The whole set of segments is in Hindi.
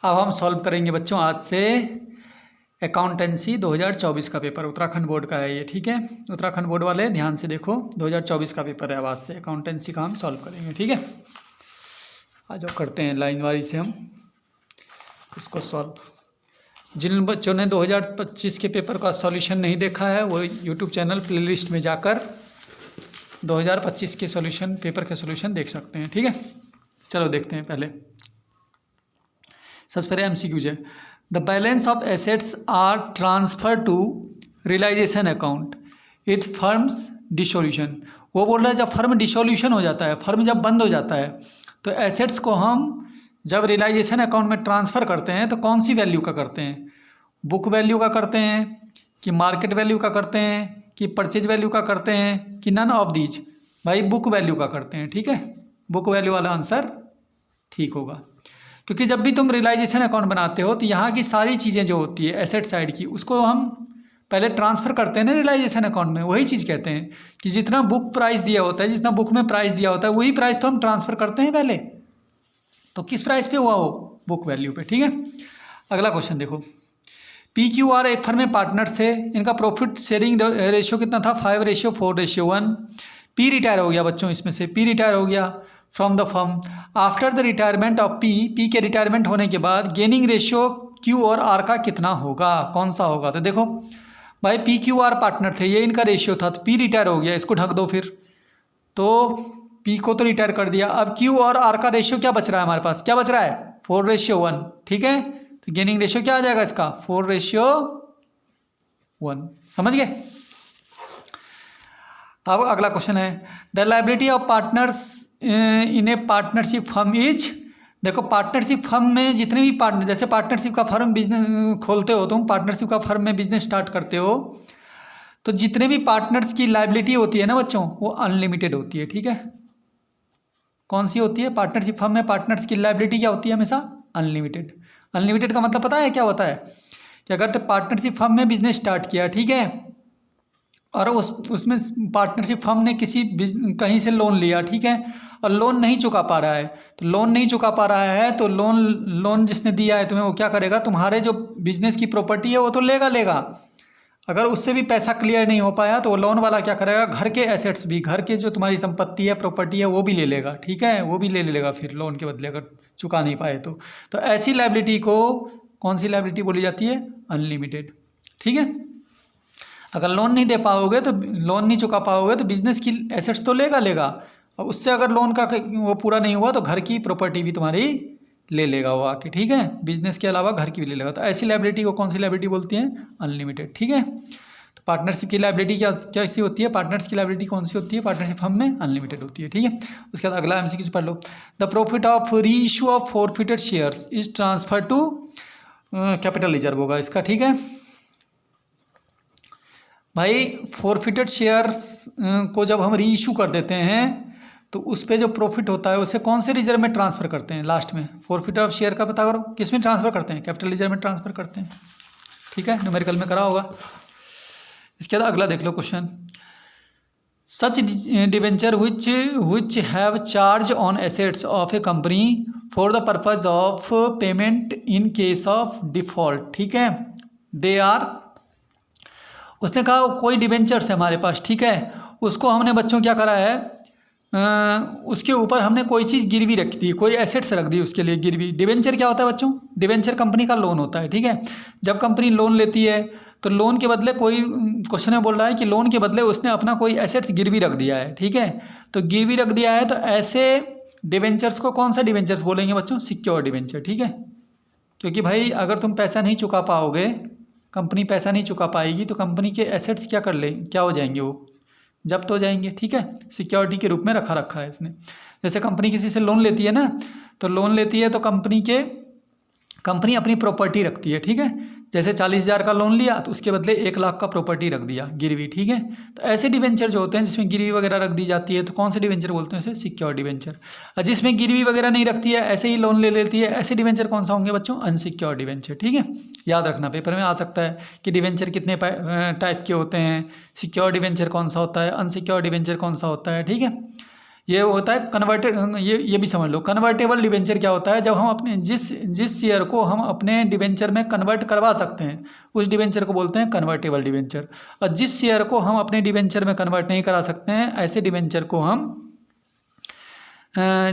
अब हम सॉल्व करेंगे बच्चों आज से अकाउंटेंसी 2024 का पेपर, उत्तराखंड बोर्ड का है ये, ठीक है। उत्तराखंड बोर्ड वाले ध्यान से देखो, 2024 का पेपर है, अब आज से अकाउंटेंसी का हम सॉल्व करेंगे, ठीक है। आज जो करते हैं लाइन वारी से हम इसको सॉल्व। जिन बच्चों ने 2025 के पेपर का सॉल्यूशन नहीं देखा है वो यूट्यूब चैनल प्लेलिस्ट में जाकर 2025 के सॉल्यूशन, पेपर के सॉल्यूशन देख सकते हैं, ठीक है। चलो देखते हैं पहले। सबसे पहले एमसीक्यूज है। The balance of assets are transfer to realisation account its firm's dissolution. वो बोल रहा है जब फर्म डिसोल्यूशन हो जाता है, फर्म जब बंद हो जाता है, तो एसेट्स को हम जब रियलाइजेशन अकाउंट में ट्रांसफ़र करते हैं तो कौन सी वैल्यू का करते हैं? बुक वैल्यू का करते हैं कि मार्केट वैल्यू का करते हैं कि परचेज वैल्यू का करते हैं कि नन ऑफ दीज? भाई बुक वैल्यू का करते हैं, ठीक है। बुक वैल्यू वाला आंसर ठीक होगा, क्योंकि जब भी तुम रियलाइजेशन अकाउंट बनाते हो तो यहाँ की सारी चीज़ें जो होती है एसेट साइड की, उसको हम पहले ट्रांसफ़र करते हैं ना रियलाइजेशन अकाउंट में। वही चीज़ कहते हैं कि जितना बुक प्राइस दिया होता है, जितना बुक में प्राइस दिया होता है, वही प्राइस तो हम ट्रांसफ़र करते हैं पहले। तो किस प्राइस पे हुआ वो? बुक वैल्यू पे, ठीक है। अगला क्वेश्चन देखो। PQR एक फर्म में पार्टनर थे, इनका प्रॉफिट शेयरिंग रेशियो कितना था? 5:4:1। P रिटायर हो गया बच्चों, इसमें से P रिटायर हो गया from the firm. After the retirement of P के रिटायरमेंट होने के बाद गेनिंग रेशियो Q और R का कितना होगा? कौन सा होगा? तो देखो भाई PQR पार्टनर थे, ये इनका रेशियो था, तो P रिटायर हो गया, इसको ढक दो फिर। तो P को तो रिटायर कर दिया, अब Q और R का रेशियो क्या बच रहा है हमारे पास? क्या बच रहा है? 4:1, ठीक है। तो गेनिंग रेशियो क्या आ जाएगा इसका? 4:1। समझ गए? अब अगला क्वेश्चन है। The liability of partners in A partnership firm is. देखो पार्टनरशिप फर्म में जितने भी पार्टनर, जैसे पार्टनरशिप का फर्म बिजनेस खोलते हो तुम, पार्टनरशिप का फर्म में बिजनेस स्टार्ट करते हो, तो जितने भी पार्टनर्स की लायबिलिटी होती है ना बच्चों, वो अनलिमिटेड होती है, ठीक है। कौन सी होती है? पार्टनरशिप फर्म में पार्टनर्स की लायबिलिटी क्या होती है? हमेशा अनलिमिटेड। अनलिमिटेड का मतलब पता है क्या होता है? कि अगर तो पार्टनरशिप फर्म में बिजनेस स्टार्ट किया, ठीक है, और उसमें पार्टनरशिप फर्म ने कहीं से लोन लिया, ठीक है, और लोन नहीं चुका पा रहा है, तो लोन नहीं चुका पा रहा है तो लोन जिसने दिया है तुम्हें, वो क्या करेगा? तुम्हारे जो बिजनेस की प्रॉपर्टी है वो तो लेगा। अगर उससे भी पैसा क्लियर नहीं हो पाया तो वो लोन वाला क्या करेगा? घर के एसेट्स भी, घर के जो तुम्हारी संपत्ति है, प्रॉपर्टी है, वो भी ले लेगा, ठीक है, वो भी ले लेगा फिर लोन के बदले, अगर चुका नहीं पाए तो ऐसी लायबिलिटी को कौन सी लायबिलिटी बोली जाती है? अनलिमिटेड, ठीक है। अगर लोन नहीं दे पाओगे तो, लोन नहीं चुका पाओगे तो बिजनेस की एसेट्स तो लेगा, और उससे अगर लोन का वो पूरा नहीं हुआ तो घर की प्रॉपर्टी भी तुम्हारी ले लेगा वो आके, ठीक है। बिजनेस के अलावा घर की भी ले लेगा। तो ऐसी लायबिलिटी को कौन सी लायबिलिटी बोलती हैं? अनलिमिटेड, ठीक है। तो पार्टनरशिप की लायबिलिटी कैसी होती है? पार्टनर्स की लायबिलिटी कौन सी होती है? पार्टनरशिप फर्म में अनलिमिटेड होती है, ठीक है। उसके बाद अगला एमसीक्यू पढ़ लो। The profit of reissue of forfeited shares is transfer to capital reserve होगा इसका, ठीक है। भाई फॉरफिटेड शेयर्स को जब हम रीइश्यू कर देते हैं तो उस पर जो प्रॉफिट होता है उसे कौन से रिजर्व में ट्रांसफ़र करते हैं? लास्ट में फॉरफिट ऑफ शेयर का पता करो, किस में ट्रांसफ़र करते हैं? कैपिटल रिजर्व में ट्रांसफ़र करते हैं, ठीक है, न्यूमेरिकल में करा होगा। इसके बाद अगला देख लो question. Such debenture which have charge on assets of a company for the purpose of payment in case of default, ठीक है, दे आर। उसने कहा कोई डिवेंचर्स है हमारे पास, ठीक है, उसको हमने बच्चों क्या करा है? उसके ऊपर हमने कोई चीज़ गिरवी रख दी, कोई एसेट्स रख दी उसके लिए गिरवी। डिवेंचर क्या होता है बच्चों? डिवेंचर कंपनी का लोन होता है, ठीक है। जब कंपनी लोन लेती है तो लोन के बदले कोई, क्वेश्चन में बोल रहा है कि लोन के बदले उसने अपना कोई एसेट्स गिरवी रख दिया है, ठीक है। तो गिरवी रख दिया है तो ऐसे डिवेंचर्स को कौन सा डिवेंचर्स बोलेंगे बच्चों? सिक्योर डिवेंचर, ठीक है। क्योंकि भाई अगर तुम पैसा नहीं चुका पाओगे, कंपनी पैसा नहीं चुका पाएगी तो कंपनी के एसेट्स क्या हो जाएंगे? वो जब्त हो जाएंगे, ठीक है। सिक्योरिटी के रूप में रखा है इसने। जैसे कंपनी किसी से लोन लेती है ना, तो लोन लेती है तो कंपनी अपनी प्रॉपर्टी रखती है, ठीक है। जैसे 40,000 का लोन लिया तो उसके बदले 1 लाख का प्रॉपर्टी रख दिया गिरवी, ठीक है। तो ऐसे डिवेंचर जो होते हैं जिसमें गिरवी वगैरह रख दी जाती है तो कौन से डिवेंचर बोलते हैं? इसे सिक्योर डिवेंचर। और जिसमें गिरवी वगैरह नहीं रखती है, ऐसे ही लोन ले लेती है, ऐसे डिवेंचर कौन सा होंगे बच्चों? अनसिक्योर डिवेंचर, ठीक है। याद रखना, पेपर में आ सकता है कि डिवेंचर कितने टाइप के होते हैं, सिक्योर डिवेंचर कौन सा होता है, अनसिक्योर डिवेंचर कौन सा होता है, ठीक है। ये होता है कन्वर्टेड, ये भी समझ लो। कन्वर्टेबल डिबेंचर क्या होता है, जब हम अपने जिस शेयर को हम अपने डिबेंचर में कन्वर्ट करवा सकते हैं उस डिबेंचर को बोलते हैं कन्वर्टेबल डिबेंचर। और जिस शेयर को हम अपने डिबेंचर में कन्वर्ट नहीं करा सकते हैं, ऐसे डिबेंचर को हम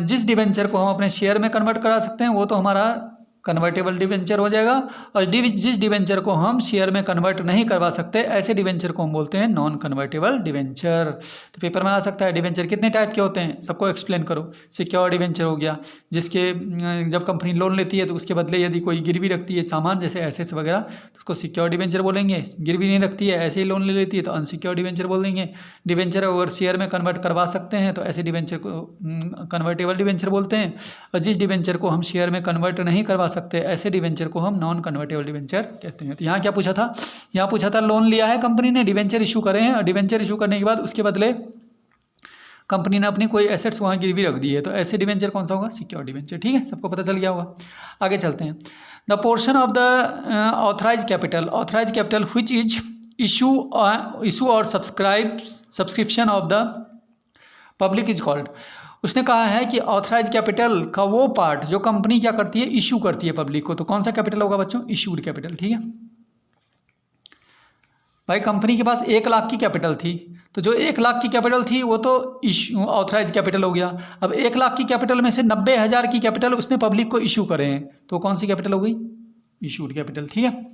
जिस डिबेंचर को हम अपने शेयर में कन्वर्ट करा सकते हैं वो तो हमारा कन्वर्टेबल डिबेंचर हो जाएगा। और जिस डिबेंचर को हम शेयर में कन्वर्ट नहीं करवा सकते, ऐसे डिबेंचर को हम बोलते हैं नॉन कन्वर्टेबल डिबेंचर। तो पेपर में आ सकता है डिबेंचर कितने टाइप के होते हैं, सबको एक्सप्लेन करो। सिक्योर डिबेंचर हो गया, जिसके जब कंपनी लोन लेती है तो उसके बदले यदि कोई गिरवी रखती है सामान जैसे एसेट्स वगैरह तो उसको सिक्योर डिबेंचर बोलेंगे। गिरवी नहीं रखती है, ऐसे ही लोन ले लेती है तो अनसिक्योर डिबेंचर बोल देंगे। डिबेंचर अगर शेयर में कन्वर्ट करवा सकते हैं तो ऐसे डिबेंचर को कन्वर्टेबल डिबेंचर बोलते हैं। और जिस डिबेंचर को हम शेयर में कन्वर्ट नहीं करवा सकते, ऐसे डिबेंचर को हम नॉन कन्वर्टेबल डिबेंचर कहते हैं। तो यहाँ क्या पूछा था, यहाँ पूछा था लोन लिया है कंपनी ने, डिबेंचर इशू करे हैं, और डिबेंचर इशू करने के बाद उसके बदले कंपनी ने अपनी कोई एसेट्स वहाँ गिरवी रख दी है, तो ऐसे डिबेंचर कौन सा होगा, सिक्योर डिबेंचर। ठीक है, सबको पता चल गया होगा। आगे चलते हैं। The portion of the authorise capital which is issue और subscription of the public is called. उसने कहा है कि ऑथराइज कैपिटल का वो पार्ट जो कंपनी क्या करती है, इशू करती है पब्लिक को, तो कौन सा कैपिटल होगा बच्चों, इशूड कैपिटल। ठीक है भाई, कंपनी के पास 1 लाख की कैपिटल थी, तो जो 1 लाख की कैपिटल थी वो तो ऑथराइज कैपिटल हो गया। अब 1 लाख की कैपिटल में से 90,000 की कैपिटल उसने पब्लिक को इशू करे हैं, तो कौन सी कैपिटल हो गई, इशूड कैपिटल। ठीक है,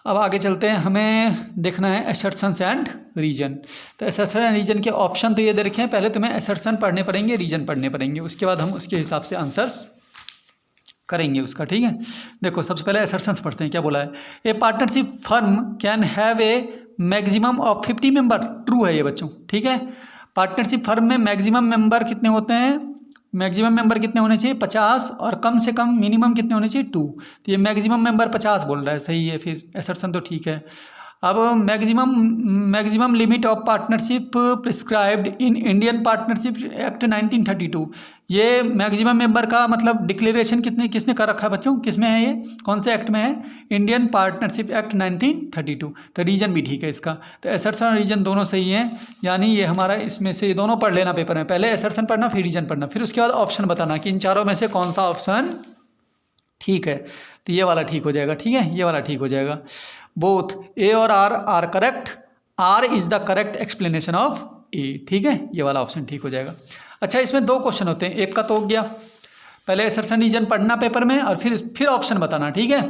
अब आगे चलते हैं। हमें देखना है एसर्शंस एंड रीजन। तो एसर्शन एंड रीजन के ऑप्शन तो ये दे रखे हैं, पहले तुम्हें एसर्शन पढ़ने पड़ेंगे, रीजन पढ़ने पड़ेंगे, उसके बाद हम उसके हिसाब से आंसर्स करेंगे उसका। ठीक है, देखो सबसे पहले एसर्शंस पढ़ते हैं। क्या बोला है, ए partnership firm can have a maximum of 50 member. True है ये बच्चों। ठीक है, पार्टनरशिप फर्म में मैक्सिमम मेंबर कितने होते हैं, मैक्सिमम मेंबर कितने होने चाहिए, 50, और कम से कम मिनिमम कितने होने चाहिए, 2। तो ये मैक्सिमम मेंबर 50 बोल रहा है, सही है, फिर एसर्शन तो ठीक है। अब maximum limit of partnership prescribed in Indian partnership act 1932। ये मैक्सिमम मेंबर का मतलब डिक्लेरेशन किसने कर रखा है बच्चों, किसमें है ये, कौन से एक्ट में है, इंडियन पार्टनरशिप एक्ट 1932। तो रीजन भी ठीक है इसका। तो एसर्शन और रीजन दोनों सही हैं, यानी ये हमारा इसमें से ये दोनों पढ़ लेना पेपर में, पहले एसर्शन पढ़ना फिर रीजन पढ़ना, फिर उसके बाद ऑप्शन बताना कि इन चारों में से कौन सा ऑप्शन ठीक है। तो ये वाला ठीक हो जाएगा। ठीक है, ये वाला ठीक हो जाएगा। बोथ ए और R correct, R is the correct explanation of A. ठीक है, ये वाला ऑप्शन ठीक हो जाएगा। अच्छा, इसमें 2 क्वेश्चन होते हैं, एक का तो हो गया, पहले एसर्शन रीजन पढ़ना पेपर में और फिर ऑप्शन बताना। ठीक है,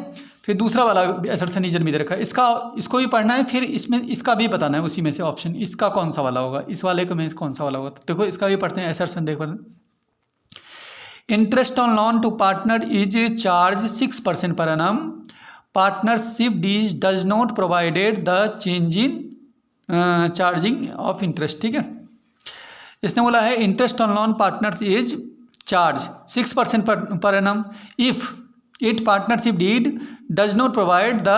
फिर दूसरा वाला एसर्शन रीजन भी दे रखा है, इसको भी पढ़ना है, फिर इसमें इसका भी बताना है, उसी में से ऑप्शन इसका कौन सा वाला होगा, इस वाले में कौन सा वाला होगा। तो देखो इसका भी पढ़ते हैं, एसर्शन देखो। Interest on loan to partner is charged 6% per annum. Partnership deed does not provided the change in charging of interest. ठीक है, इसने बोला है interest on loan partners is charge 6% per annum if it partnership deed does not provide the.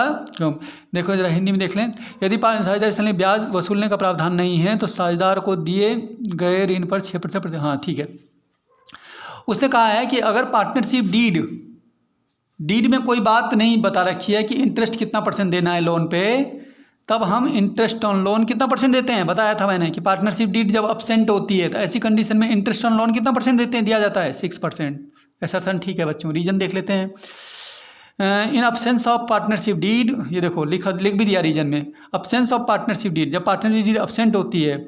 देखो जरा हिंदी में देख लें, यदि साझेदार से ब्याज वसूलने का प्रावधान नहीं है तो साझेदार को दिए गए ऋण पर 6%। हाँ ठीक है, उसने कहा है कि अगर पार्टनरशिप डीड में कोई बात नहीं बता रखी है कि इंटरेस्ट कितना % देना है लोन पे, तब हम इंटरेस्ट ऑन लोन कितना % देते हैं, बताया था मैंने कि पार्टनरशिप डीड जब अब्सेंट होती है तो ऐसी कंडीशन में इंटरेस्ट ऑन लोन कितना % देते हैं, दिया जाता है 6%। एसर्शन ठीक है बच्चों। रीजन देख लेते हैं। In absence of partnership deed, ये देखो लिख भी दिया रीजन में, अब्सेंस ऑफ पार्टनरशिप डीड, जब पार्टनरशिप डीड अब्सेंट होती है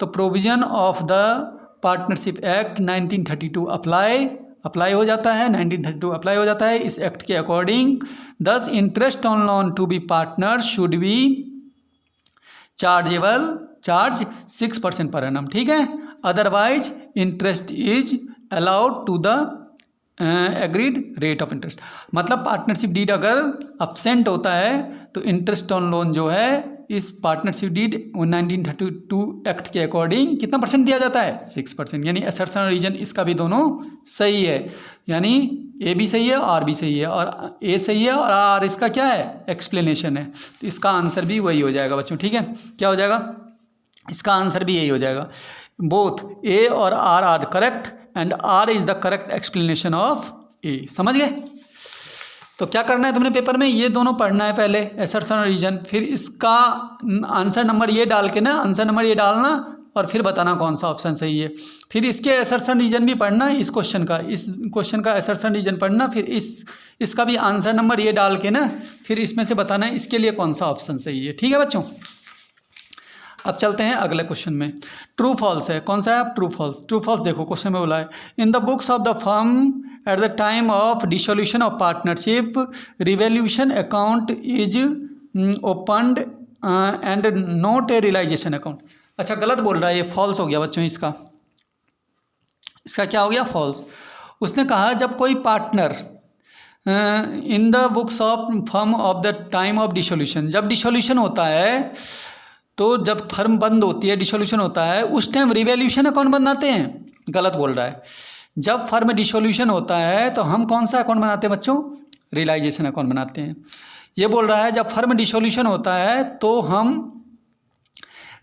तो provision of the partnership act 1932 apply हो जाता है, 1932 अप्लाई हो जाता है इस एक्ट के अकॉर्डिंग। दस interest on loan to be partner should be charge 6% per annum. ठीक है, otherwise interest is allowed to the agreed rate of interest. मतलब पार्टनरशिप डीड अगर अब्सेंट होता है तो इंटरेस्ट ऑन लोन जो है इस पार्टनरशिप डीड 1932 एक्ट के अकॉर्डिंग कितना % दिया जाता है, 6%। यानी एसर्शन और रीजन इसका भी दोनों सही है, यानी ए भी सही है आर भी सही है, और ए सही है और आर इसका क्या है, एक्सप्लेनेशन है। तो इसका आंसर भी वही हो जाएगा बच्चों। ठीक है, क्या हो जाएगा, इसका आंसर भी यही हो जाएगा। बोथ ए और R correct and R is the correct explanation of A. समझ गए? तो क्या करना है तुमने पेपर में, ये दोनों पढ़ना है पहले, एसर्शन और रीजन, फिर इसका आंसर नंबर ये डाल के ना, आंसर नंबर ये डालना, और फिर बताना कौन सा ऑप्शन सही है। फिर इसके असर्शन रीजन भी पढ़ना, इस क्वेश्चन का असर्शन रीजन पढ़ना, फिर इसका भी आंसर नंबर ये डाल के ना फिर इसमें से बताना है इसके लिए कौन सा ऑप्शन सही है। ठीक है बच्चों, अब चलते हैं अगले क्वेश्चन में। ट्रू फॉल्स है, कौन सा है आप? True false. ट्रू फॉल्स देखो क्वेश्चन में बोला है, in the books of the firm at the time of dissolution of partnership revaluation account is opened and not a realisation account. अच्छा गलत बोल रहा है, ये फॉल्स हो गया बच्चों, इसका क्या हो गया? फॉल्स। उसने कहा जब कोई partner in the books of firm of the time of dissolution, जब डिसोल्यूशन होता है तो जब फर्म बंद होती है, डिसोल्यूशन होता है, उस टाइम रिवैल्यूएशन अकाउंट बनाते हैं। गलत बोल रहा है। जब फर्म डिसोल्यूशन होता है तो हम कौन सा अकाउंट बनाते हैं बच्चों? रियलाइजेशन अकाउंट बनाते हैं। ये बोल रहा है जब फर्म डिसोल्यूशन होता है तो हम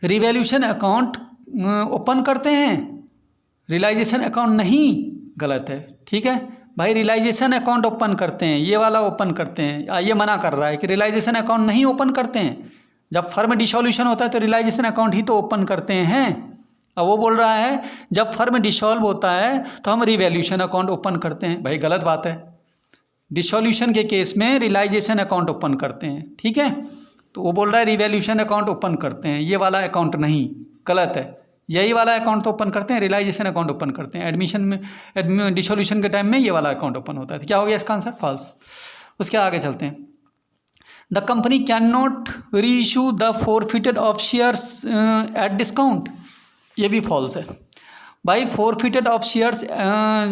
रिवैल्यूएशन अकाउंट ओपन करते हैं, रियलाइजेशन अकाउंट नहीं। गलत है। ठीक है भाई, रियलाइजेशन अकाउंट ओपन करते हैं, ये वाला ओपन करते हैं। ये मना कर रहा है कि रियलाइजेशन अकाउंट नहीं ओपन करते हैं। जब फर्म डिसोल्यूशन होता है तो रियलाइजेशन अकाउंट ही तो ओपन करते हैं। अब वो बोल रहा है जब फर्म डिसॉल्व होता है तो हम रिवैल्यूएशन अकाउंट ओपन करते हैं। भाई गलत बात है, डिसोल्यूशन के केस में रियलाइजेशन अकाउंट ओपन करते हैं। ठीक है, तो वो बोल रहा है रिवैल्यूएशन अकाउंट ओपन करते हैं, ये वाला अकाउंट नहीं। गलत है, यही वाला अकाउंट तो ओपन करते हैं, रियलाइजेशन अकाउंट ओपन करते हैं। एडमिशन में डिसोल्यूशन के टाइम में ये वाला अकाउंट ओपन होता है। तो क्या हो गया इसका आंसर? फॉल्स। उसके आगे चलते हैं। द कंपनी कैन नॉट री issue the forfeited of shares at discount, ये भी फॉल्स है। भाई फोरफिटेड ऑफ शेयर्स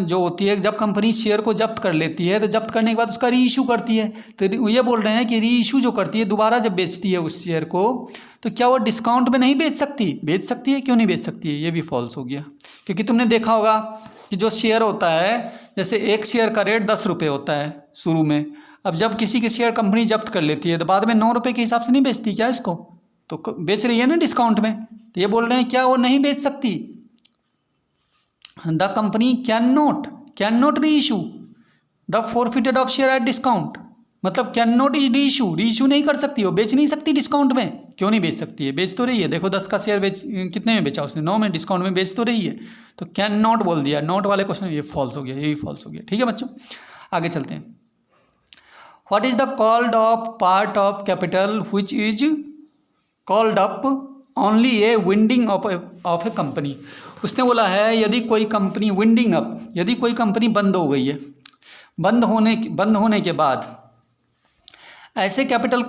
जो होती है, जब कंपनी शेयर को जब्त कर लेती है तो जब्त करने के बाद उसका री इशू करती है। तो ये बोल रहे हैं कि री इशू जो करती है, दोबारा जब बेचती है उस शेयर को, तो क्या वो डिस्काउंट में नहीं बेच सकती? बेच सकती है, क्यों नहीं बेच सकती है? ये भी फॉल्स हो गया। क्योंकि तुमने देखा होगा कि जो शेयर होता है, जैसे एक शेयर का रेट 10 रुपये होता है शुरू में। अब जब किसी के शेयर कंपनी जब्त कर लेती है तो बाद में 9 रुपये के हिसाब से नहीं बेचती क्या इसको? तो बेच रही है ना डिस्काउंट में। तो ये बोल रहे हैं क्या वो नहीं बेच सकती? द कंपनी कैन नॉट री issue the forfeited of share at discount, मतलब कैन नॉट री इशू नहीं कर सकती, वो बेच नहीं सकती डिस्काउंट में। क्यों नहीं बेच सकती है? बेच तो रही है। देखो 10 का शेयर कितने में बेचा उसने? 9 में। डिस्काउंट में बेच तो रही है। तो कैन नॉट बोल दिया, नॉट वाले क्वेश्चन ये फॉल्स हो गया, ये भी फॉल्स हो गया। ठीक है बच्चों, आगे चलते हैं। What is the called off part of capital which is called up only A winding of a company. उसने बोला है यदि कोई कंपनी विंडिंग अप, यदि कोई कंपनी बंद हो गई है, बंद होने के बाद ऐसे कैपिटल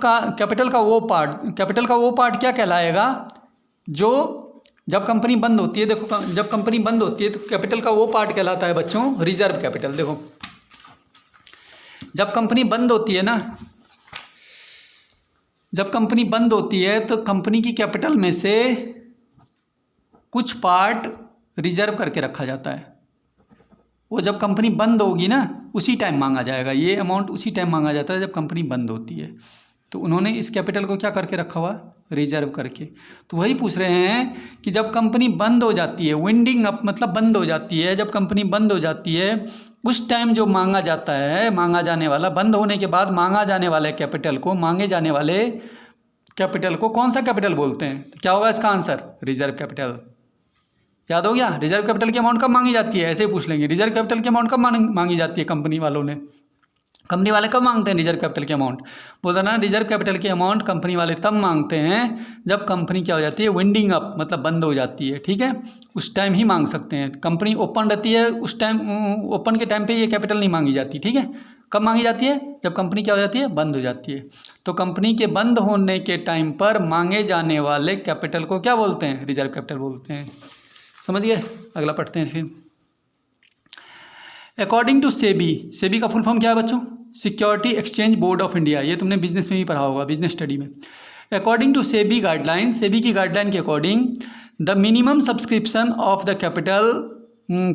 का वो पार्ट क्या कहलाएगा? जो जब कंपनी बंद होती है, देखो जब कंपनी बंद होती है तो कैपिटल का वो पार्ट कहलाता है बच्चों रिजर्व कैपिटल। देखो जब कंपनी बंद होती है ना, जब कंपनी बंद होती है तो कंपनी की कैपिटल में से कुछ पार्ट रिजर्व करके रखा जाता है। वो जब कंपनी बंद होगी ना उसी टाइम मांगा जाएगा, ये अमाउंट उसी टाइम मांगा जाता है जब कंपनी बंद होती है। तो उन्होंने इस कैपिटल को क्या करके रखा हुआ? रिजर्व करके। तो वही पूछ रहे हैं कि जब कंपनी बंद हो जाती है, विंडिंग अप मतलब बंद हो जाती है, जब कंपनी बंद हो जाती है उस टाइम जो मांगा जाता है, मांगा जाने वाला, बंद होने के बाद मांगा जाने वाले कैपिटल को, मांगे जाने वाले कैपिटल को कौन सा कैपिटल बोलते हैं? तो क्या होगा इसका आंसर? Reserve capital. याद हो गया? रिजर्व कैपिटल की अमाउंट कब मांगी जाती है? ऐसे ही पूछ लेंगे, रिजर्व कैपिटल की अमाउंट कब मांगी जाती है कंपनी वालों ने? कंपनी वाले कब मांगते हैं रिजर्व कैपिटल की अमाउंट? बोलते ना रिजर्व कैपिटल की अमाउंट कंपनी वाले तब मांगते हैं जब कंपनी क्या हो जाती है? विंडिंग अप मतलब बंद हो जाती है। ठीक है, उस टाइम ही मांग सकते हैं। कंपनी ओपन रहती है उस टाइम, ओपन के टाइम पे ये कैपिटल नहीं मांगी जाती। ठीक है, कब मांगी जाती है? जब कंपनी क्या हो जाती है? बंद हो जाती है। तो कंपनी के बंद होने के टाइम पर मांगे जाने वाले कैपिटल को क्या बोलते हैं? रिजर्व कैपिटल बोलते हैं। समझ गए? अगला पढ़ते हैं फिर। अकॉर्डिंग टू सेबी, सेबी का फुल फॉर्म क्या है बच्चों? Security exchange board of India. ये तुमने बिजनेस में भी पढ़ा होगा, बिजनेस स्टडी में। According to SEBI guideline, SEBI की गाइडलाइन के according the minimum subscription of the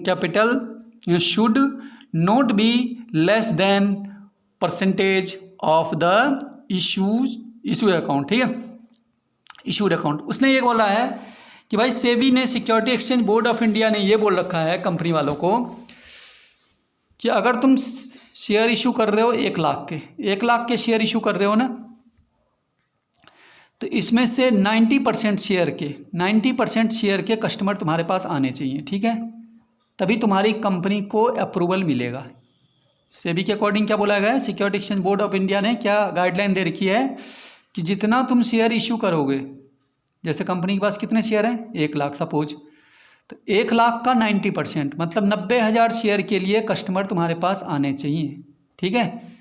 capital should not be less than percentage of the issue account. ठीक है, इशूड अकाउंट। उसने ये बोला है कि भाई सेबी ने, security exchange board of India ने ये बोल रखा है कंपनी वालों को कि अगर तुम शेयर इशू कर रहे हो 1 लाख के, 1 लाख के शेयर इशू कर रहे हो ना, तो इसमें से 90% शेयर के कस्टमर तुम्हारे पास आने चाहिए, ठीक है, तभी तुम्हारी कंपनी को अप्रूवल मिलेगा। सेबी के अकॉर्डिंग क्या बोला गया है, security exchange board of India ने क्या गाइडलाइन दे रखी है कि जितना तुम शेयर इशू करोगे, जैसे कंपनी के पास कितने शेयर हैं, 1 लाख सपोज, तो 1 लाख का 90% मतलब 90,000 शेयर के लिए कस्टमर तुम्हारे पास आने चाहिए, ठीक है।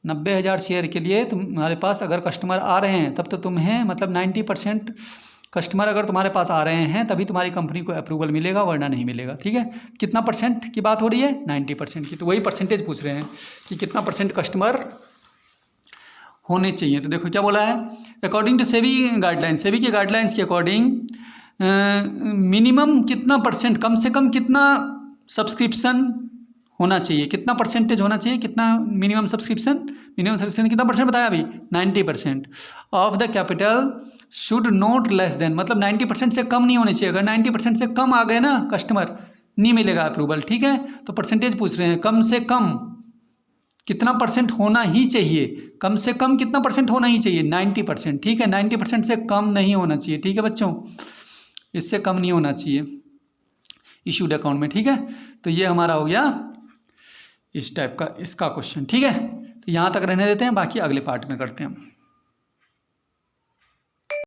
90,000 शेयर के लिए तुम्हारे पास अगर कस्टमर आ रहे हैं तब तो तुम्हें मतलब 90% कस्टमर अगर तुम्हारे पास आ रहे हैं तभी तुम्हारी कंपनी को अप्रूवल मिलेगा, वरना नहीं मिलेगा, ठीक है। कितना परसेंट की बात हो रही है, 90% की, तो वही परसेंटेज पूछ रहे हैं कि कितना परसेंट कस्टमर होने चाहिए। तो देखो क्या बोला है, according to SEBI guidelines, SEBI की गाइडलाइंस के अकॉर्डिंग मिनिमम कितना परसेंट, कम से कम कितना सब्सक्रिप्शन होना चाहिए, कितना परसेंटेज होना चाहिए, कितना मिनिमम सब्सक्रिप्शन कितना परसेंट बताया अभी, 90% of the capital should not less than, मतलब 90% से कम नहीं होनी चाहिए। अगर 90% से कम आ गए ना कस्टमर, नहीं मिलेगा अप्रूवल, ठीक है। तो परसेंटेज पूछ रहे हैं, कम से कम कितना परसेंट होना ही चाहिए, कम से कम कितना परसेंट होना ही चाहिए, 90%, ठीक है। 90% से कम नहीं होना चाहिए, ठीक है बच्चों, इससे कम नहीं होना चाहिए इशूड अकाउंट में, ठीक है। तो ये हमारा हो गया इस टाइप का इसका क्वेश्चन, ठीक है। तो यहाँ तक रहने देते हैं, बाकी अगले पार्ट में करते हैं हम।